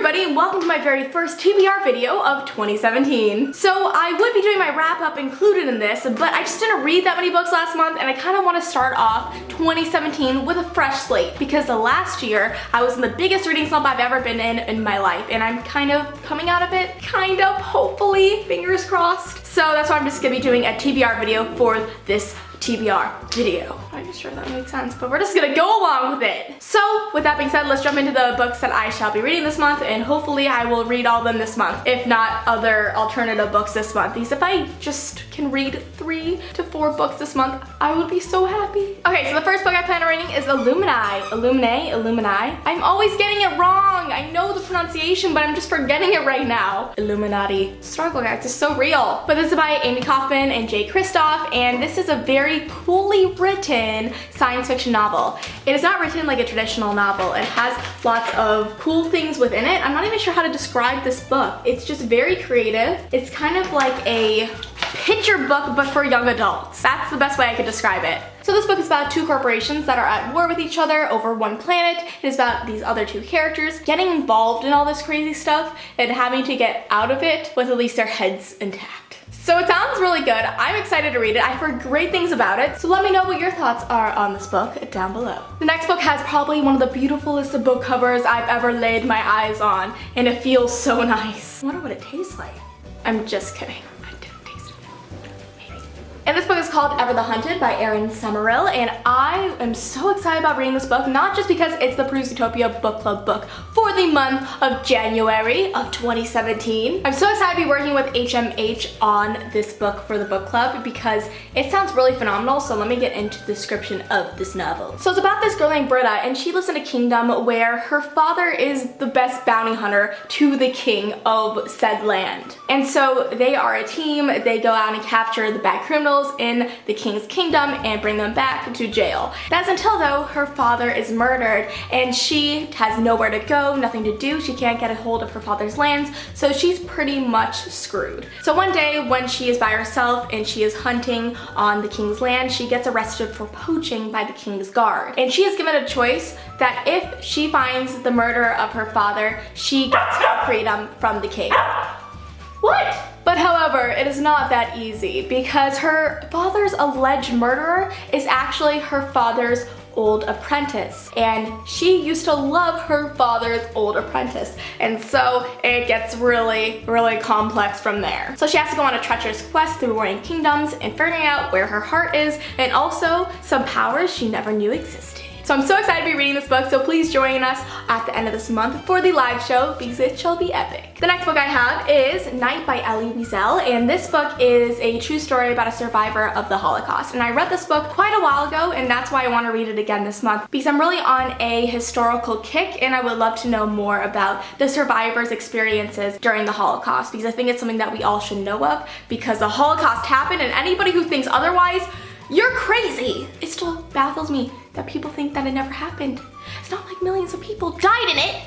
everybody, and welcome to my very first TBR video of 2017. So I would be doing my wrap up included in this, but I just didn't read that many books last month, and I kind of want to start off 2017 with a fresh slate, because the last year I was in the biggest reading slump I've ever been in my life, and I'm kind of coming out of it, hopefully, fingers crossed. So that's why I'm just gonna be doing a TBR video for this TBR video. I'm not sure that made sense, but we're just gonna go along with it. So with that being said, let's jump into the books that I shall be reading this month, and hopefully I will read all of them this month, if not other alternative books this month, because if I just can read 3 to 4 books this month, I would be so happy. Okay, so the first book I plan on reading is Illuminati. I'm always getting it wrong. I know the pronunciation, but I'm just forgetting it right now. Illuminati. Struggle, guys, it's so real. But this is by Amy Kaufman and Jay Kristoff, and this is a very coolly written science fiction novel. It is not written like a traditional novel. It has lots of cool things within it. I'm not even sure how to describe this book. It's just very creative. It's kind of like a picture book, but for young adults. That's the best way I could describe it. So this book is about 2 corporations that are at war with each other over one planet. It is about these other 2 characters getting involved in all this crazy stuff and having to get out of it with at least their heads intact. So it sounds really good. I'm excited to read it. I've heard great things about it. So let me know what your thoughts are on this book down below. The next book has probably one of the beautifulest book covers I've ever laid my eyes on, and it feels so nice. I wonder what it tastes like. I'm just kidding. And this book is called Ever the Hunted by Erin Summerall, and I am so excited about reading this book, not just because it's the Utopia book club book for the month of January of 2017. I'm so excited to be working with HMH on this book for the book club because it sounds really phenomenal, so let me get into the description of this novel. So it's about this girl named Britta, and she lives in a kingdom where her father is the best bounty hunter to the king of said land. And so they are a team. They go out and capture the bad criminals in the king's kingdom and bring them back to jail. That's until, though, her father is murdered and she has nowhere to go, nothing to do. She can't get a hold of her father's lands, so she's pretty much screwed. So one day when she is by herself and she is hunting on the king's land, she gets arrested for poaching by the king's guard. And she is given a choice that if she finds the murderer of her father, she gets her freedom from the king. What? But however, it is not that easy because her father's alleged murderer is actually her father's old apprentice, and she used to love her father's old apprentice, and so it gets really complex from there. So she has to go on a treacherous quest through warring kingdoms and figuring out where her heart is, and also some powers she never knew existed. So I'm so excited to be reading this book, so please join us at the end of this month for the live show because it shall be epic. The next book I have is Night by Elie Wiesel, and this book is a true story about a survivor of the Holocaust. And I read this book quite a while ago, and that's why I want to read it again this month because I'm really on a historical kick and I would love to know more about the survivors' experiences during the Holocaust because I think it's something that we all should know of because the Holocaust happened, and anybody who thinks otherwise, you're crazy. It still baffles me that people think that it never happened. It's not like millions of people died in it.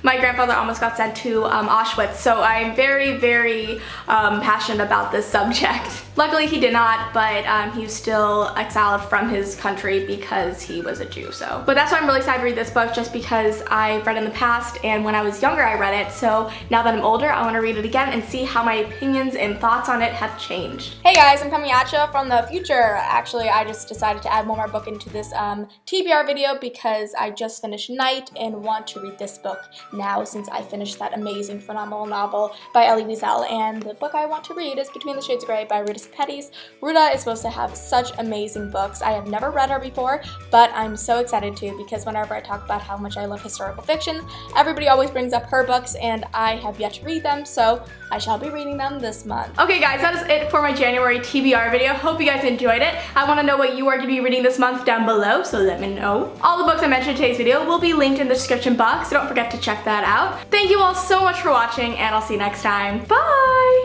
My grandfather almost got sent to Auschwitz, so I'm very passionate about this subject. Luckily he did not, but he was still exiled from his country because he was a Jew, so. But that's why I'm really excited to read this book, just because I've read it in the past, and when I was younger I read it, so now that I'm older I want to read it again and see how my opinions and thoughts on it have changed. Hey guys, I'm coming at you from the future. Actually, I just decided to add one more book into this TBR video because I just finished Night and want to read this book now since I finished that amazing, phenomenal novel by Elie Wiesel, and the book I want to read is Between the Shades of Grey by Ruta Sepetys. Ruta is supposed to have such amazing books. I have never read her before, but I'm so excited to because whenever I talk about how much I love historical fiction, everybody always brings up her books, and I have yet to read them, so I shall be reading them this month. Okay guys, that is it for my January TBR video. Hope you guys enjoyed it. I want to know what you are going to be reading this month down below, so let me know. All the books I mentioned in today's video will be linked in the description box, so don't forget to check that out. Thank you all so much for watching, and I'll see you next time. Bye!